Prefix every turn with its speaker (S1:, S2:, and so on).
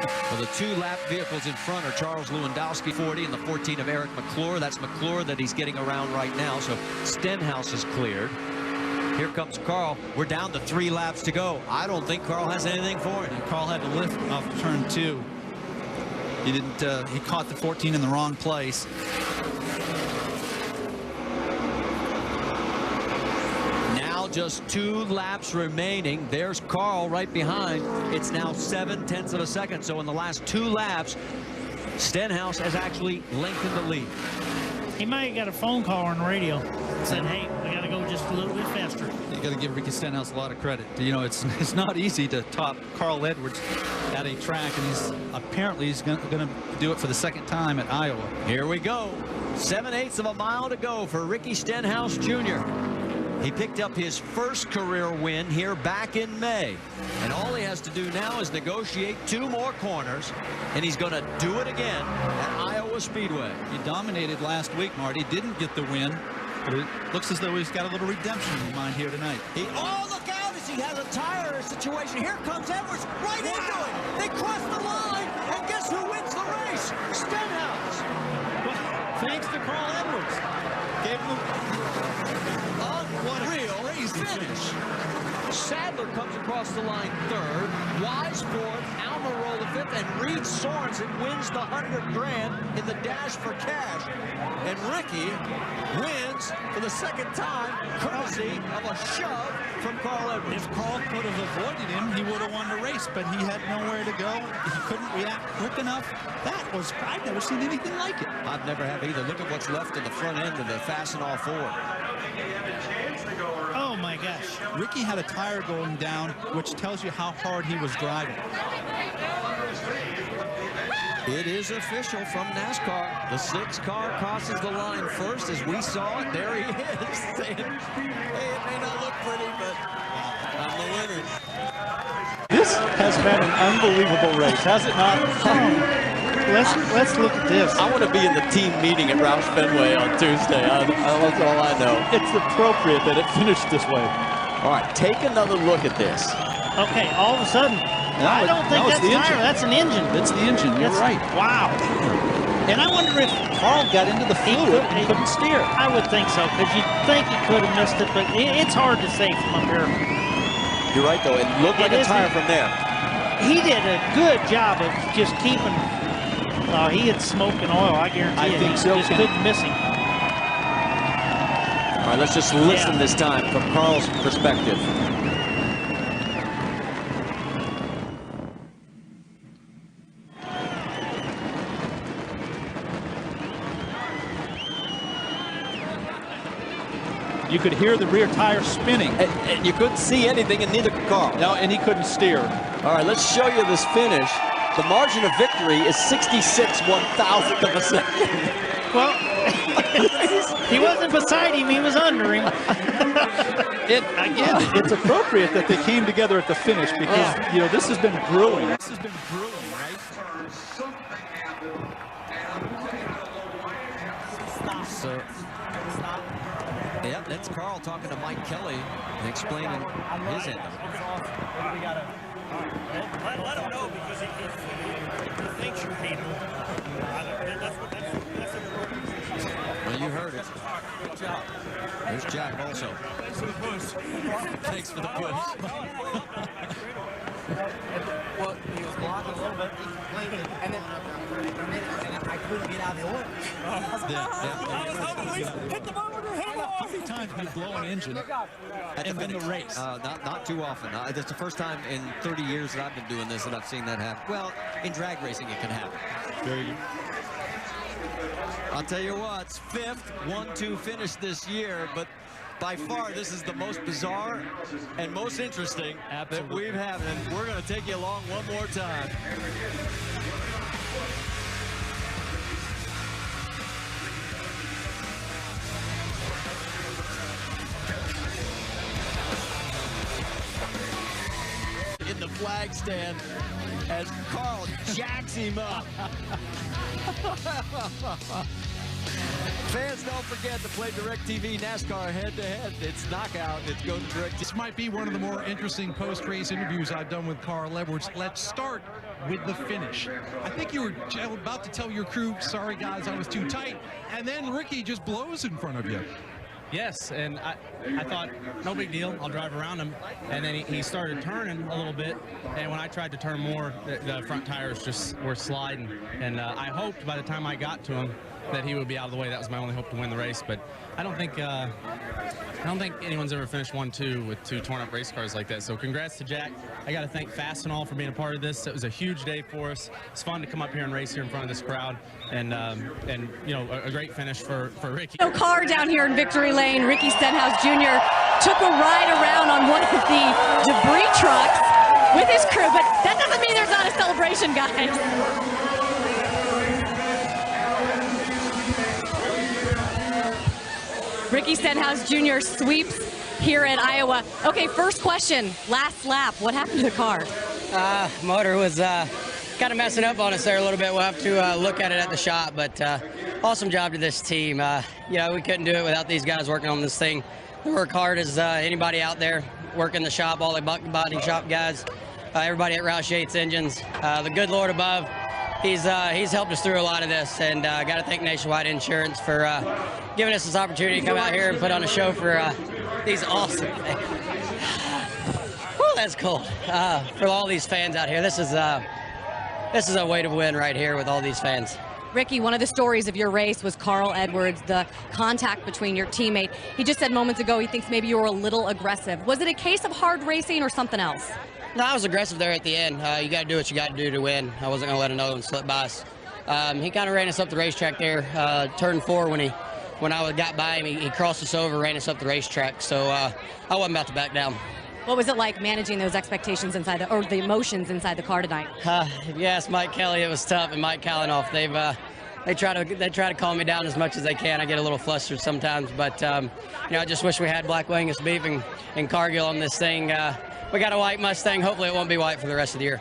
S1: Well, the two lap vehicles in front are Charles Lewandowski, 40, and the 14 of Eric McClure. That's McClure that he's getting around right now. So Stenhouse is cleared. Here comes Carl. We're down to 3 laps to go. I don't think Carl has anything for it.
S2: And Carl had to lift off turn 2. He didn't. He caught the 14 in the wrong place.
S1: Now just 2 laps remaining. There's Carl right behind. It's now 7/10 of a second. So in the last 2 laps, Stenhouse has actually lengthened the lead.
S3: He might have got a phone call on the radio saying, hey, we got to go just a little bit faster.
S2: You got to give Ricky Stenhouse a lot of credit. You know, it's not easy to top Carl Edwards at a track, and he's going to do it for the 2nd time at Iowa.
S1: Here we go. 7/8 of a mile to go for Ricky Stenhouse Jr. He picked up his first career win here back in May. And all he has to do now is negotiate 2 more corners, and he's going to do it again at Iowa Speedway.
S2: He dominated last week, Marty. Didn't get the win, but it looks as though he's got a little redemption in mind here tonight.
S1: Oh, look out as he has a tire situation. Here comes Edwards right into it. They cross the line, and guess who wins the race? Stenhouse.
S2: Thanks to Carl Edwards. Gave him
S1: Crazy finish. Sadler comes across the line 3rd, Wise 4th, Almirola 5th, and Reed Sorensen wins the $100 grand in the dash for cash. And Ricky wins for the 2nd time, courtesy of a shove from Carl Edwards.
S2: If Carl could have avoided him, he would have won the race, but he had nowhere to go. He couldn't react quick enough. I've never seen anything like it.
S1: I've never have either. Look at what's left in the front end of the Fastenal Ford.
S3: Oh, my gosh.
S2: Ricky had a tire going down, which tells you how hard he was driving.
S1: It is official from NASCAR. The 6th car crosses the line first as we saw it. There he is saying, hey, it may not look pretty, but I'm the winner.
S4: This has been an unbelievable race, has it not?
S3: Let's look at this.
S1: I want to be in the team meeting at Roush Fenway on Tuesday. That's all I know.
S4: It's appropriate that it finished this way.
S1: All right, take another look at this.
S3: Okay, all of a sudden, I don't think that's the tire. That's an engine.
S2: It's the engine. You're right.
S3: Wow.
S2: And I wonder if Carl got into the fluid and couldn't steer.
S3: I would think so, because you'd think he could have missed it, but it's hard to say from up here.
S1: You're right, though. It looked like a tire from there.
S3: He did a good job of just keeping. He had smoke and oil, I guarantee
S2: I
S3: it.
S2: think so.
S3: He just couldn't miss him.
S1: All right, let's just listen this time from Carl's perspective.
S4: You could hear the rear tire spinning.
S1: And you couldn't see anything, and neither could Carl.
S4: No, and he couldn't steer.
S1: All right, let's show you this finish. The margin of victory is 66/1000th of a second.
S3: Well, he wasn't beside him, he was under him.
S4: Again, it's appropriate that they came together at the finish because, you know, this has been brewing.
S2: This has been brewing, right?
S1: So, yep, that's Carl talking to Mike Kelly and explaining his end of it.
S5: Let him know because he thinks you're beating him.
S1: Well, you heard it. There's Jack also. Thanks for the push.
S6: Well, he was blocking a little bit, and then I couldn't get out of the oil.
S5: Hit the monitor, hit him off.
S2: How many times do you blow an engine and win the race?
S1: Not too often. That's the first time in 30 years that I've been doing this that I've seen that happen. Well, in drag racing, it can happen.
S2: Very good.
S1: I'll tell you what, it's 5th 1-2 finish this year, but by far this is the most bizarre and most interesting that we've had, and we're going to take you along one more time. In the flag stand as Carl jacks him up. Fans, don't forget to play DirecTV NASCAR head-to-head. It's knockout. It's go to DirecTV.
S7: This might be one of the more interesting post-race interviews I've done with Carl Edwards. Let's start with the finish. I think you were about to tell your crew, sorry guys, I was too tight, and then Ricky just blows in front of you.
S8: Yes, and I thought, no big deal, I'll drive around him. And then he started turning a little bit, and when I tried to turn more, the front tires just were sliding. And I hoped by the time I got to him that he would be out of the way. That was my only hope to win the race. But I don't think anyone's ever finished 1-2 with 2 torn-up race cars like that. So congrats to Jack. I got to thank Fastenal for being a part of this. It was a huge day for us. It's fun to come up here and race here in front of this crowd, and you know, a great finish for Ricky.
S9: No car down here in Victory Lane. Ricky Stenhouse Jr. took a ride around on one of the debris trucks with his crew, but that doesn't mean there's not a celebration, guys. Ricky Stenhouse Jr. sweeps here at Iowa. Okay, first question, last lap. What happened to the car?
S10: Motor was kind of messing up on us there a little bit. We'll have to look at it at the shop, but awesome job to this team. You know, we couldn't do it without these guys working on this thing. They work hard as anybody out there working the shop, all the body shop guys, everybody at Roush Yates Engines. The good Lord above, he's helped us through a lot of this, and got to thank Nationwide Insurance for giving us this opportunity to come out here and put on a show for these awesome fans. Woo, that's cool. For all these fans out here, this is a way to win right here with all these fans.
S9: Ricky, one of the stories of your race was Carl Edwards, the contact between your teammate. He just said moments ago he thinks maybe you were a little aggressive. Was it a case of hard racing or something else?
S10: No, I was aggressive there at the end. You got to do what you got to do to win. I wasn't going to let another one slip by us. He kind of ran us up the racetrack there, turn 4 when I got by him. He crossed us over, ran us up the racetrack. So I wasn't about to back down.
S9: What was it like managing those expectations inside or the emotions inside the car tonight?
S10: Yes, Mike Kelly, it was tough, and Mike Kalanoff, they try to calm me down as much as they can. I get a little flustered sometimes, but you know, I just wish we had Black Angus beef and Cargill on this thing. We got a white Mustang. Hopefully it won't be white for the rest of the year.